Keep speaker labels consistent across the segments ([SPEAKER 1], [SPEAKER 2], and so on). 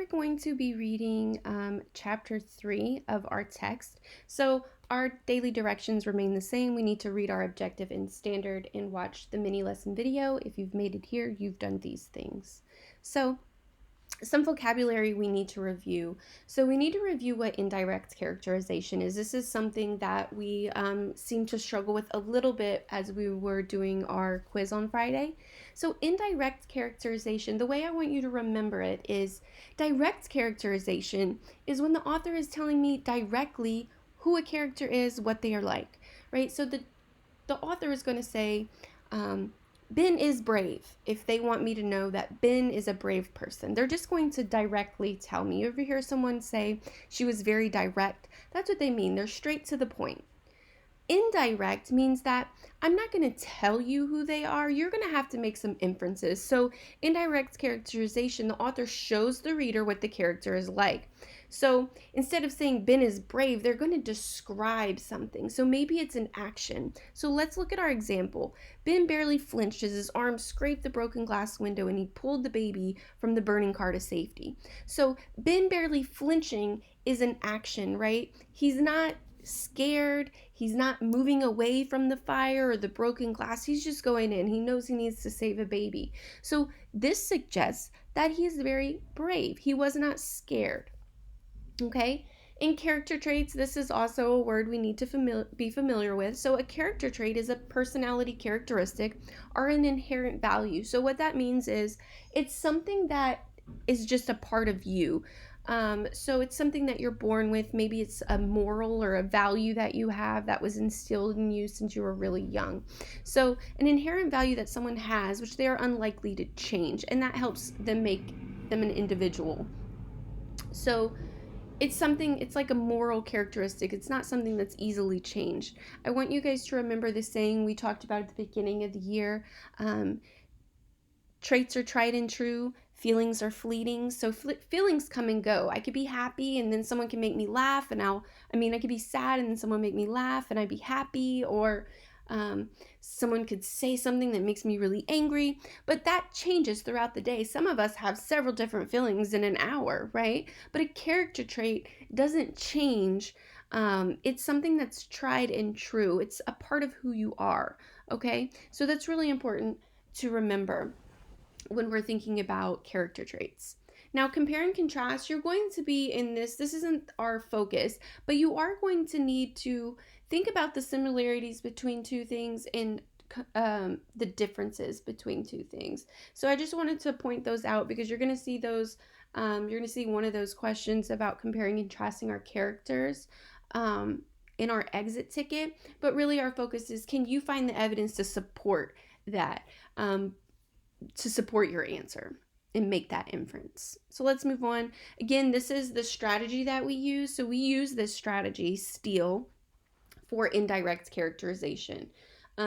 [SPEAKER 1] we're going to be reading chapter 3 of our text. So our daily directions remain the same. We need to read our objective and standard and watch the mini lesson video. If you've made it here, you've done these things. So some vocabulary we need to review. So we need to review what indirect characterization is. This is something that we seem to struggle with a little bit as we were doing our quiz on Friday. So indirect characterization, the way I want you to remember it is direct characterization is when the author is telling me directly who a character is, what they are like, right? So the author is going to say, Ben is brave. If they want me to know that Ben is a brave person, they're just going to directly tell me. You ever hear someone say she was very direct? That's what they mean. They're straight to the point. Indirect means that I'm not going to tell you who they are. You're going to have to make some inferences. So indirect characterization, the author shows the reader what the character is like. So instead of saying Ben is brave, they're going to describe something. So maybe it's an action. So let's look at our example. Ben barely flinched as his arm scraped the broken glass window and he pulled the baby from the burning car to safety. So Ben barely flinching is an action, right? He's not scared. He's not moving away from the fire or the broken glass. He's just going in. He knows he needs to save a baby. So this suggests that he is very brave. He was not scared. Okay? In character traits, this is also a word we need to be familiar with. So a character trait is a personality characteristic or an inherent value. So what that means is it's something that is just a part of you. So it's something that you're born with. Maybe it's a moral or a value that you have that was instilled in you since you were really young. So an inherent value that someone has, which they are unlikely to change, and that helps them make them an individual. So it's like a moral characteristic. It's not something that's easily changed. I want you guys to remember the saying we talked about at the beginning of the year. Traits are tried and true. Feelings are fleeting. So feelings come and go. I could be happy and then someone can make me laugh, and I could be sad and then someone make me laugh and I'd be happy, or someone could say something that makes me really angry, but that changes throughout the day. Some of us have several different feelings in an hour, right? But a character trait doesn't change. It's something that's tried and true. It's a part of who you are, okay? So that's really important to remember when we're thinking about character traits. Now, compare and contrast, you're going to be in this isn't our focus, but you are going to need to think about the similarities between two things and the differences between two things. So I just wanted to point those out because you're going to see those, you're going to see one of those questions about comparing and contrasting our characters in our exit ticket, but really our focus is, can you find the evidence to support that, to support your answer and make that inference. So let's move on. Again, this is the strategy that we use. So we use this strategy, STEAL, for indirect characterization.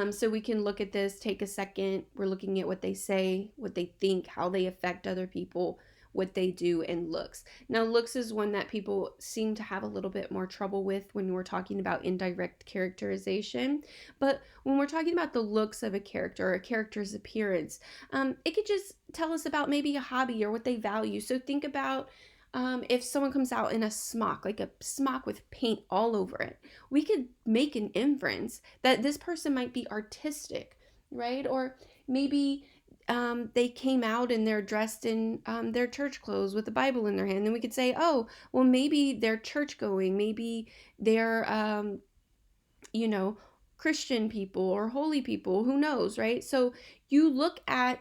[SPEAKER 1] So we can look at this, take a second. We're looking at what they say, what they think, how they affect other people, what they do, and looks. Now, looks is one that people seem to have a little bit more trouble with when we're talking about indirect characterization. But when we're talking about the looks of a character or a character's appearance, it could just tell us about maybe a hobby or what they value. So think about if someone comes out in a smock, like a smock with paint all over it, we could make an inference that this person might be artistic, right? Or maybe they came out and they're dressed in their church clothes with the Bible in their hand. Then we could say, oh, well, maybe they're church going. Maybe they're, Christian people or holy people. Who knows, right? So you look at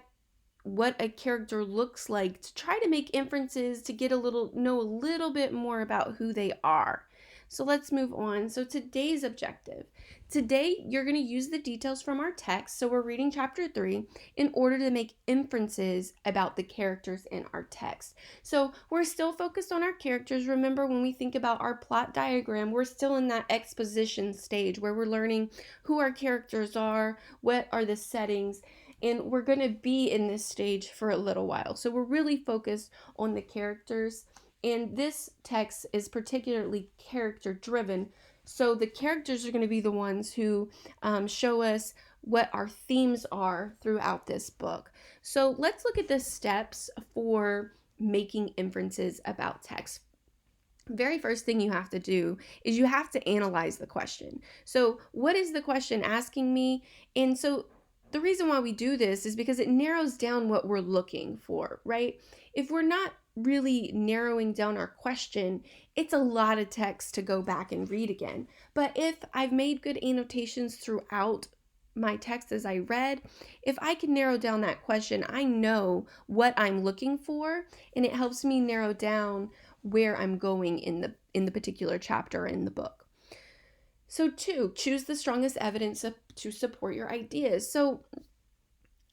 [SPEAKER 1] what a character looks like to try to make inferences to know a little bit more about who they are. So let's move on. So today's objective. Today, you're going to use the details from our text. So we're reading chapter 3 in order to make inferences about the characters in our text. So we're still focused on our characters. Remember, when we think about our plot diagram, we're still in that exposition stage where we're learning who our characters are, what are the settings, and we're going to be in this stage for a little while. So we're really focused on the characters. And this text is particularly character driven. So the characters are going to be the ones who show us what our themes are throughout this book. So let's look at the steps for making inferences about text. Very first thing you have to do is you have to analyze the question. So what is the question asking me? And so the reason why we do this is because it narrows down what we're looking for, right? If we're not really narrowing down our question, it's a lot of text to go back and read again. But if I've made good annotations throughout my text as I read, if I can narrow down that question, I know what I'm looking for, and it helps me narrow down where I'm going in the particular chapter in the book. So 2, choose the strongest evidence to support your ideas. So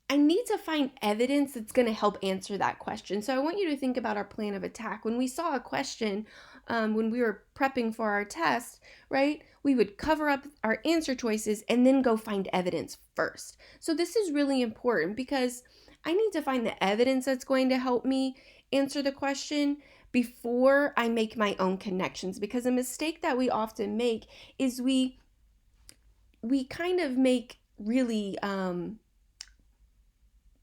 [SPEAKER 1] I need to find evidence that's going to help answer that question. So I want you to think about our plan of attack. When we saw a question, when we were prepping for our test, right, we would cover up our answer choices and then go find evidence first. So this is really important because I need to find the evidence that's going to help me answer the question before I make my own connections. Because a mistake that we often make is we kind of make really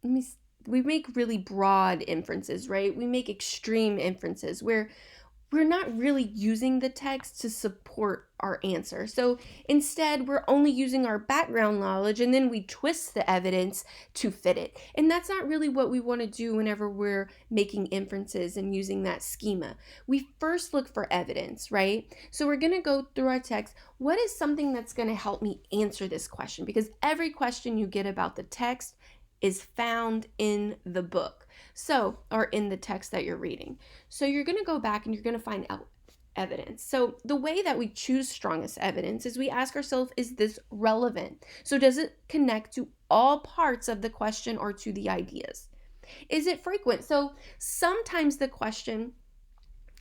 [SPEAKER 1] we make really broad inferences, right? We make extreme inferences where we're not really using the text to support our answer. So instead, we're only using our background knowledge and then we twist the evidence to fit it. And that's not really what we want to do whenever we're making inferences and using that schema. We first look for evidence, right? So we're going to go through our text. What is something that's going to help me answer this question? Because every question you get about the text is found in the book. So, or in the text that you're reading. So you're going to go back and you're going to find out evidence. So the way that we choose strongest evidence is we ask ourselves, is this relevant? So does it connect to all parts of the question or to the ideas? Is it frequent? So sometimes the question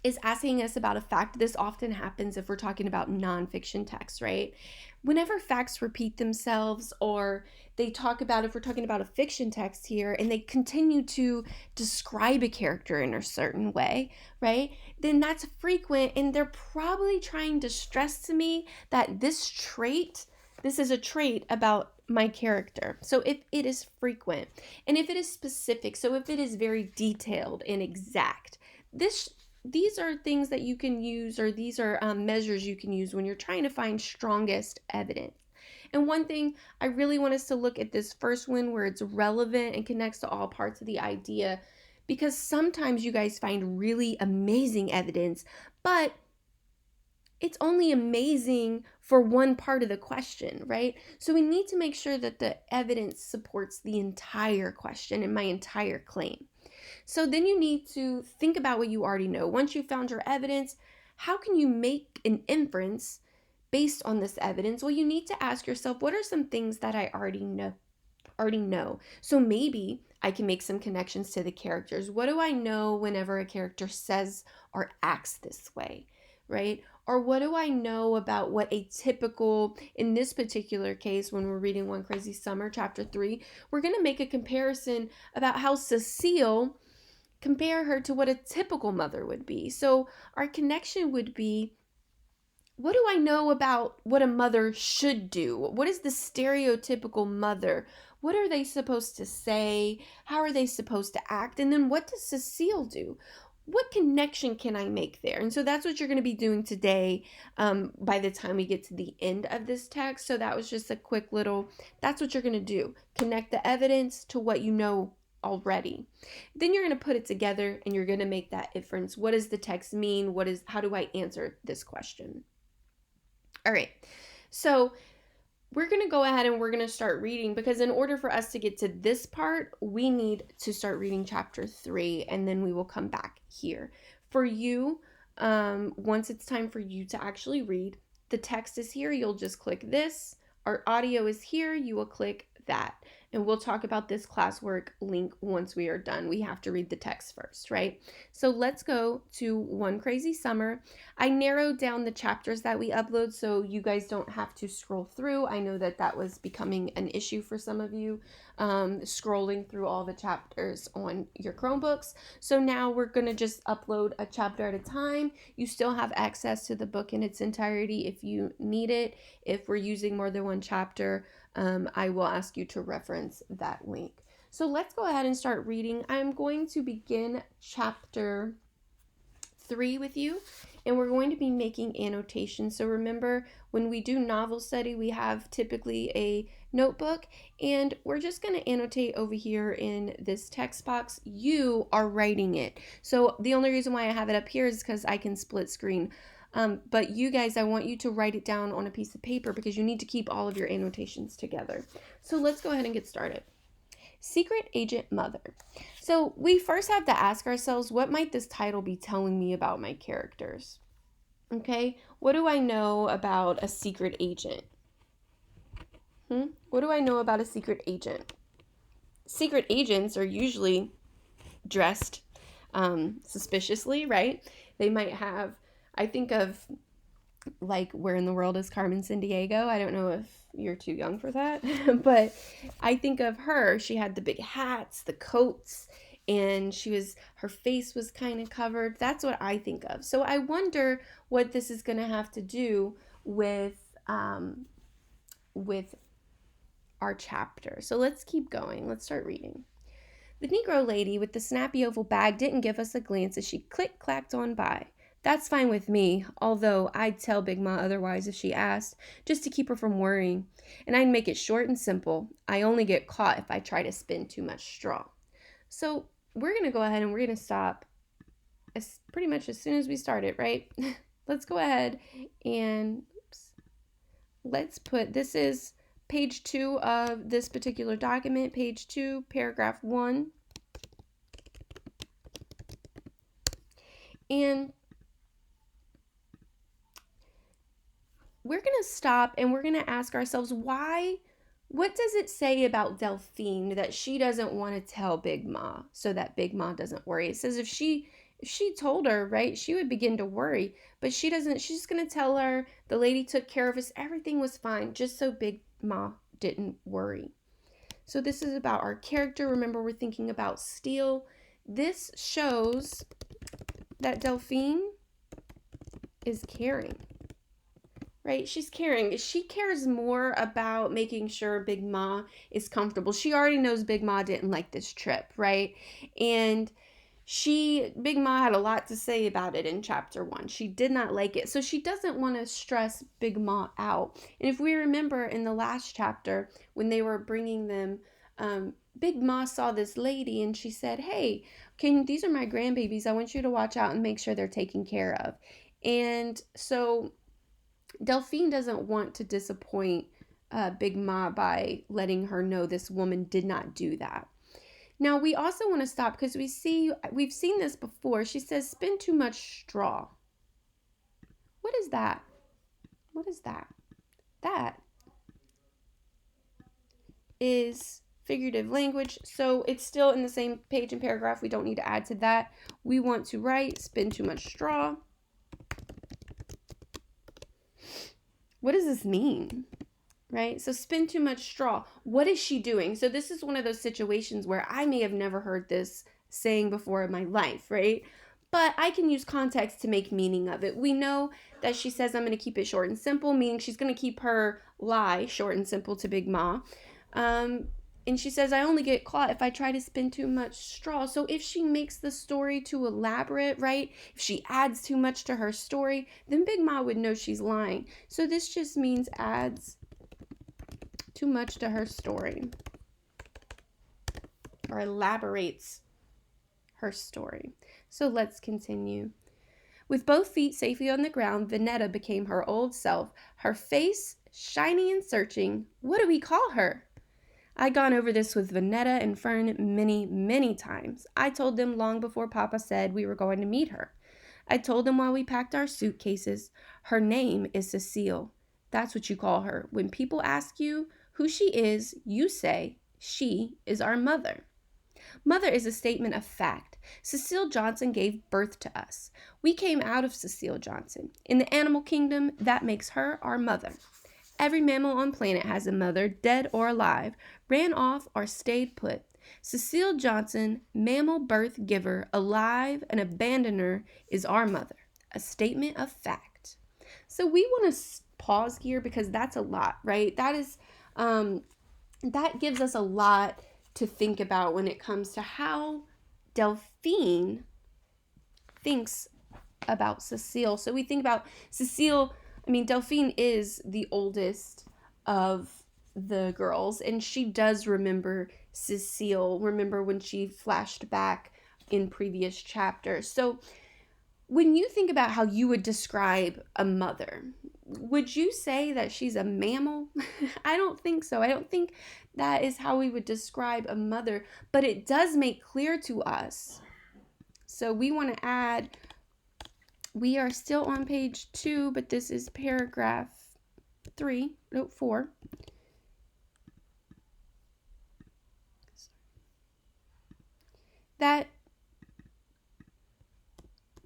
[SPEAKER 1] is asking us about a fact. This often happens if we're talking about nonfiction texts, right? Whenever facts repeat themselves, or they talk about, if we're talking about a fiction text here, and they continue to describe a character in a certain way, right? Then that's frequent, and they're probably trying to stress to me that this is a trait about my character. So if it is frequent, and if it is specific, so if it is very detailed and exact, these are things that you can use, or these are measures you can use when you're trying to find strongest evidence. And one thing I really want us to look at this first one where it's relevant and connects to all parts of the idea, because sometimes you guys find really amazing evidence, but it's only amazing for one part of the question, right? So we need to make sure that the evidence supports the entire question and my entire claim. So then you need to think about what you already know. Once you've found your evidence, how can you make an inference based on this evidence? Well, you need to ask yourself, what are some things that I already know? So maybe I can make some connections to the characters. What do I know whenever a character says or acts this way, right? Or what do I know about what a typical, in this particular case, when we're reading One Crazy Summer, chapter 3, we're going to make a comparison about how Cecile, compare her to what a typical mother would be. So our connection would be, what do I know about what a mother should do? What is the stereotypical mother? What are they supposed to say? How are they supposed to act? And then what does Cecile do? What connection can I make there? And so that's what you're going to be doing today by the time we get to the end of this text. So that was just a quick little, that's what you're going to do. Connect the evidence to what you know already. Then you're going to put it together and you're going to make that inference. What does the text mean? How do I answer this question? All right. So we're going to go ahead and we're going to start reading, because in order for us to get to this part, we need to start reading chapter 3, and then we will come back here. For you, once it's time for you to actually read, the text is here. You'll just click this. Our audio is here. You will click that. And we'll talk about this classwork link once we are done. We have to read the text first, right? So let's go to One Crazy Summer. I narrowed down the chapters that we upload so you guys don't have to scroll through. I know that was becoming an issue for some of you, scrolling through all the chapters on your Chromebooks. So now we're going to just upload a chapter at a time. You still have access to the book in its entirety if you need it. If we're using more than one chapter, I will ask you to reference that link. So let's go ahead and start reading. I'm going to begin chapter 3 with you, and we're going to be making annotations. So remember, when we do novel study, we have typically a notebook, and we're just going to annotate over here in this text box. You are writing it. So the only reason why I have it up here is because I can split screen. But you guys, I want you to write it down on a piece of paper because you need to keep all of your annotations together. So let's go ahead and get started. Secret Agent Mother. So we first have to ask ourselves, what might this title be telling me about my characters? Okay, what do I know about a secret agent? What do I know about a secret agent? Secret agents are usually dressed suspiciously, right? They might have, I think of like Where in the World is Carmen Sandiego? I don't know if you're too young for that, but I think of her. She had the big hats, the coats, and her face was kind of covered. That's what I think of. So I wonder what this is going to have to do with our chapter. So let's keep going. Let's start reading. The Negro lady with the snappy oval bag didn't give us a glance as she click-clacked on by. That's fine with me, although I'd tell Big Ma otherwise if she asked, just to keep her from worrying. And I'd make it short and simple. I only get caught if I try to spin too much straw. So we're going to go ahead and we're going to stop pretty much as soon as we start it, right? Let's go ahead and let's put, this is page 2 of this particular document, page 2, paragraph 1. And we're going to stop and we're going to ask ourselves, what does it say about Delphine that she doesn't want to tell Big Ma so that Big Ma doesn't worry? It says if she told her, right, she would begin to worry, but she doesn't. She's just going to tell her the lady took care of us. Everything was fine, just so Big Ma didn't worry. So this is about our character. Remember, we're thinking about Steele. This shows that Delphine is caring. Right? She's caring. She cares more about making sure Big Ma is comfortable. She already knows Big Ma didn't like this trip, right? And Big Ma had a lot to say about it in chapter 1. She did not like it. So she doesn't want to stress Big Ma out. And if we remember in the last chapter, when they were bringing them, Big Ma saw this lady and she said, hey, these are my grandbabies. I want you to watch out and make sure they're taken care of. And so Delphine doesn't want to disappoint Big Ma by letting her know this woman did not do that. Now, we also want to stop because we've seen this before. She says, spin too much straw. What is that? What is that? That is figurative language. So it's still in the same page and paragraph. We don't need to add to that. We want to write, spin too much straw. What does this mean? Right? So spin too much straw. What is she doing? So this is one of those situations where I may have never heard this saying before in my life, right? But I can use context to make meaning of it. We know that she says, I'm going to keep it short and simple, meaning she's going to keep her lie short and simple to Big Ma. And she says, I only get caught if I try to spin too much straw. So if she makes the story too elaborate, right? If she adds too much to her story, then Big Ma would know she's lying. So this just means adds too much to her story or elaborates her story. So let's continue. With both feet safely on the ground, Venetta became her old self, her face shiny and searching. What do we call her? I'd gone over this with Venetta and Fern many, many times. I told them long before Papa said we were going to meet her. I told them while we packed our suitcases. Her name is Cecile. That's what you call her. When people ask you who she is, you say, she is our mother. Mother is a statement of fact. Cecile Johnson gave birth to us. We came out of Cecile Johnson. In the animal kingdom, that makes her our mother. Every mammal on planet has a mother, dead or alive, ran off or stayed put. Cecile Johnson, mammal birth giver, alive, an abandoner, is our mother. A statement of fact. So we want to pause here because that's a lot, right? That gives us a lot to think about when it comes to how Delphine thinks about Cecile. So we think about Cecile, Delphine is the oldest of the girls, and she does remember Cecile, remember when she flashed back in previous chapters. So when you think about how you would describe a mother, would you say that she's a mammal? I don't think so. I don't think that is how we would describe a mother, but it does make clear to us. So we want to add, we are still on page 2, but this is paragraph 4. That,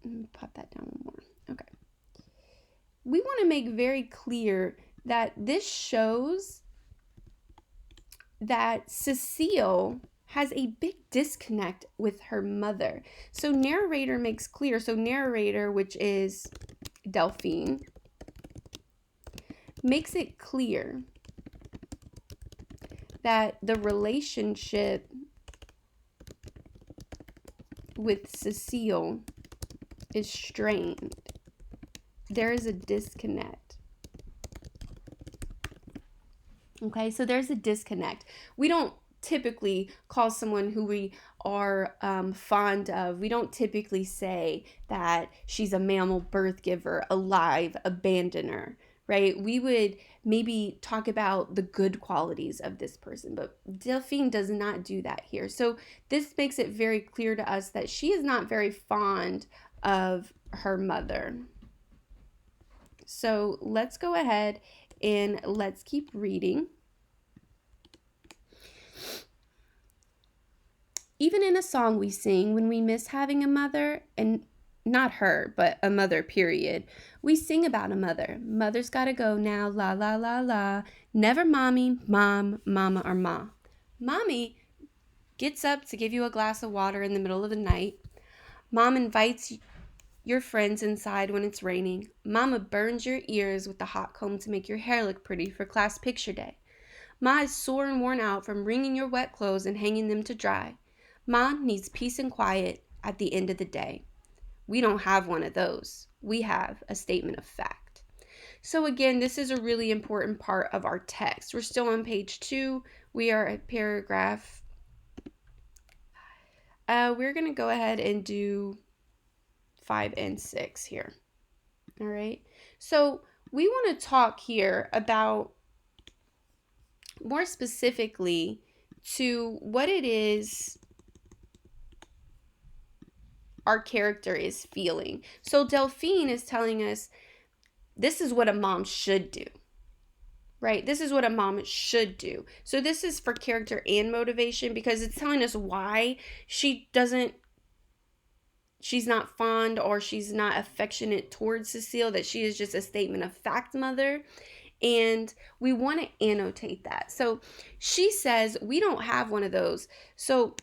[SPEAKER 1] let me pop that down one more. Okay. We want to make very clear that this shows that Cecile has a big disconnect with her mother. So narrator makes clear, so narrator, which is Delphine, makes it clear that the relationship with Cecile is strained. There is a disconnect. Okay, so there's a disconnect. We don't typically call someone who we are fond of, we don't typically say that she's a mammal birth giver, a live abandoner, right? We would maybe talk about the good qualities of this person, but Delphine does not do that here. So this makes it very clear to us that she is not very fond of her mother. So let's go ahead and let's keep reading. Even in a song we sing when we miss having a mother, and not her, but a mother, period. We sing about a mother. Mother's gotta go now, la, la, la, la. Never mommy, mom, mama, or ma. Mommy gets up to give you a glass of water in the middle of the night. Mom invites your friends inside when it's raining. Mama burns your ears with the hot comb to make your hair look pretty for class picture day. Ma is sore and worn out from wringing your wet clothes and hanging them to dry. Ma needs peace and quiet at the end of the day. We don't have one of those. We have a statement of fact. So again, this is a really important part of our text. We're still on page 2. We are at paragraph. We're going to go ahead and do 5 and 6 here. All right. So we want to talk here about more specifically to what it is our character is feeling. So Delphine is telling us this is what a mom should do, right? This is what a mom should do. So this is for character and motivation because it's telling us why she's not fond or she's not affectionate towards Cecile, that she is just a statement of fact mother. And we want to annotate that. So she says, we don't have one of those. So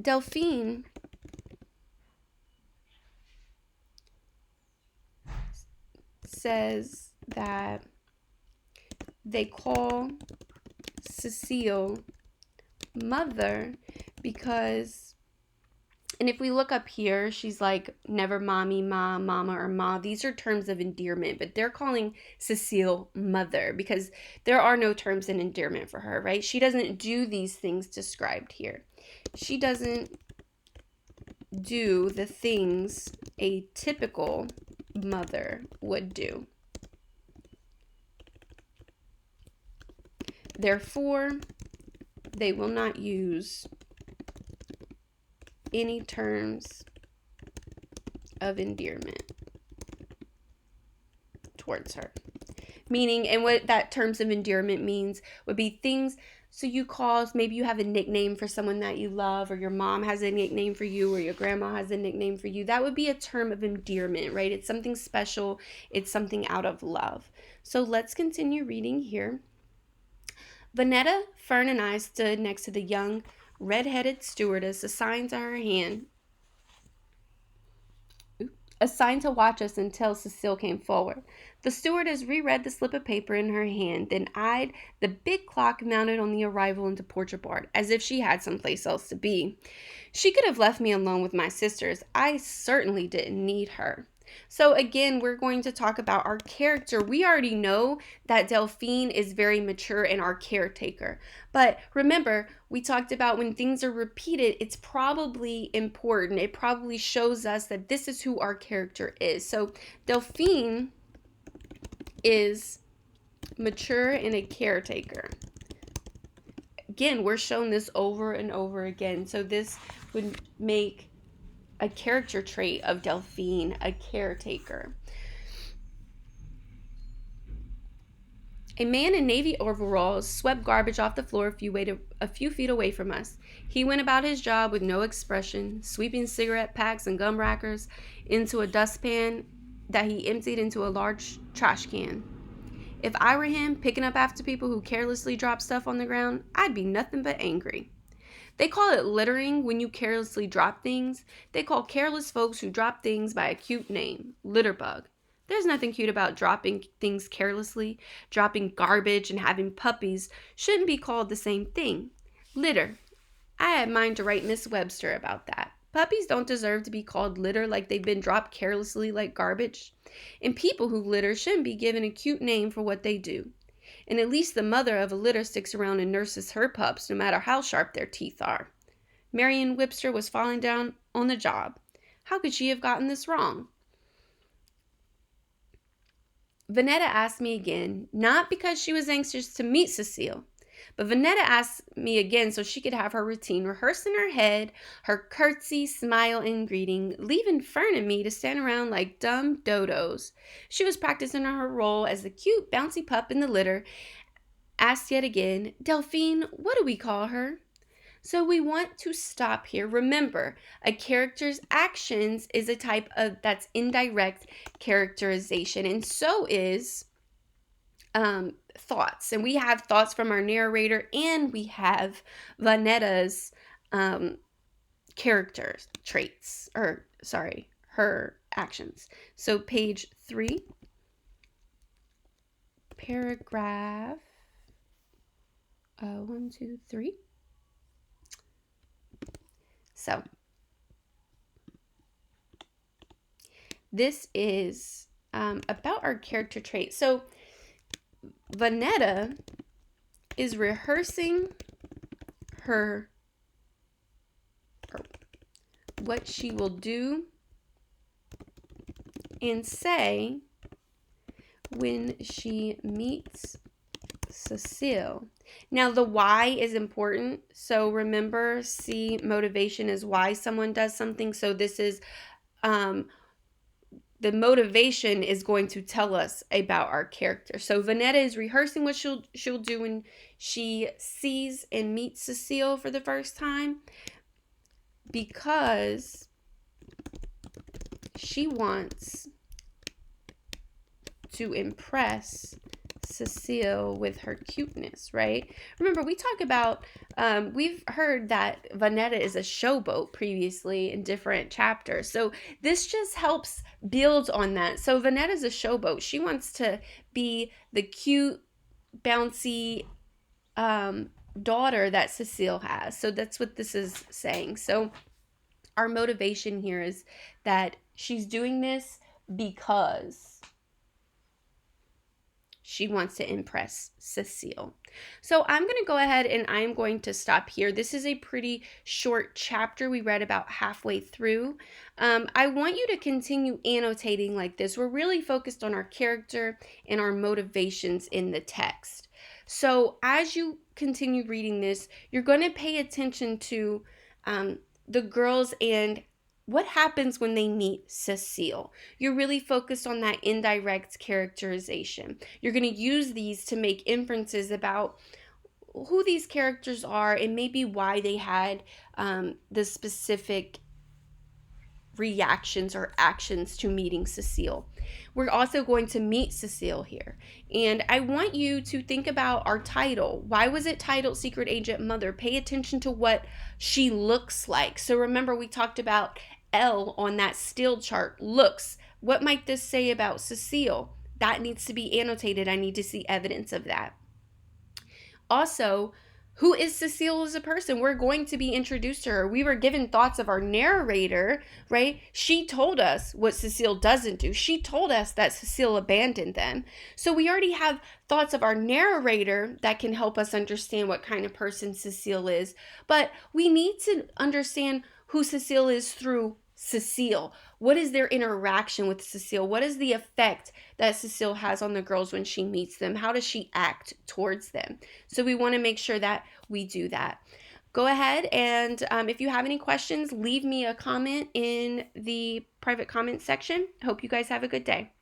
[SPEAKER 1] Delphine says that they call Cecile mother because, and if we look up here, she's like never mommy, ma, mama, or ma. These are terms of endearment, but they're calling Cecile mother because there are no terms of endearment for her, right? She doesn't do these things described here. She doesn't do the things a typical mother would do. Therefore, they will not use any terms of endearment towards her. Meaning, and what that terms of endearment means would be things, so you call, maybe you have a nickname for someone that you love, or your mom has a nickname for you, or your grandma has a nickname for you. That would be a term of endearment, right? It's something special. It's something out of love. So let's continue reading here. Vanetta, Fern, and I stood next to the young red-headed stewardess, a sign to her hand. assigned to watch us until Cecile came forward. The stewardess reread the slip of paper in her hand, then eyed the big clock mounted on the arrival into Portugal, as if she had someplace else to be. She could have left me alone with my sisters. I certainly didn't need her. So again, we're going to talk about our character. We already know that Delphine is very mature and our caretaker. But remember, we talked about when things are repeated, it's probably important. It probably shows us that this is who our character is. So Delphine is mature and a caretaker. Again, we're shown this over and over again. So this would make a character trait of Delphine, a caretaker. A man in navy overalls swept garbage off the floor a few feet away from us. He went about his job with no expression, sweeping cigarette packs and gum wrappers into a dustpan that he emptied into a large trash can. If I were him, picking up after people who carelessly drop stuff on the ground, I'd be nothing but angry. They call it littering when you carelessly drop things. They call careless folks who drop things by a cute name, litterbug. There's nothing cute about dropping things carelessly. Dropping garbage and having puppies shouldn't be called the same thing. Litter. I had mine to write Miss Webster about that. Puppies don't deserve to be called litter like they've been dropped carelessly like garbage. And people who litter shouldn't be given a cute name for what they do. And at least the mother of a litter sticks around and nurses her pups no matter how sharp their teeth are. Marion Webster was falling down on the job. How could she have gotten this wrong? Vanetta asked me again, not because she was anxious to meet Cecile, but Vanetta asked me again so she could have her routine rehearsed in her head, her curtsy, smile, and greeting, leaving Fern and me to stand around like dumb dodos. She was practicing her role as the cute, bouncy pup in the litter, asked yet again, Delphine, what do we call her? So we want to stop here. Remember, a character's actions is a type of, that's indirect characterization, and so is thoughts. And we have thoughts from our narrator, and we have Vanetta's character traits, her actions. So page 3, paragraph 1, 2, 3. So this is about our character traits. So Vanetta is rehearsing what she will do and say when she meets Cecile. Now the why is important. So remember, C, motivation is why someone does something. So this is the motivation is going to tell us about our character. So Vanetta is rehearsing what she'll do when she sees and meets Cecile for the first time, because she wants to impress Cecile with her cuteness, right? Remember, we talk about, we've heard that Vanetta is a showboat previously in different chapters. So this just helps build on that. So Vanetta's a showboat. She wants to be the cute, bouncy daughter that Cecile has. So that's what this is saying. So our motivation here is that she's doing this because she wants to impress Cecile. So I'm going to go ahead and I'm going to stop here. This is a pretty short chapter. We read about halfway through. I want you to continue annotating like this. We're really focused on our character and our motivations in the text. So as you continue reading this, you're going to pay attention to the girls and what happens when they meet Cecile. You're really focused on that indirect characterization. You're going to use these to make inferences about who these characters are and maybe why they had the specific reactions or actions to meeting Cecile. We're also going to meet Cecile here. And I want you to think about our title. Why was it titled Secret Agent Mother? Pay attention to what she looks like. So remember, we talked about L on that still chart looks. What might this say about Cecile? That needs to be annotated. I need to see evidence of that. Also, who is Cecile as a person? We're going to be introduced to her. We were given thoughts of our narrator, right? She told us what Cecile doesn't do. She told us that Cecile abandoned them. So we already have thoughts of our narrator that can help us understand what kind of person Cecile is. But we need to understand who Cecile is through Cecile. What is their interaction with Cecile? What is the effect that Cecile has on the girls when she meets them? How does she act towards them? So we want to make sure that we do that. Go ahead and if you have any questions, leave me a comment in the private comment section. Hope you guys have a good day.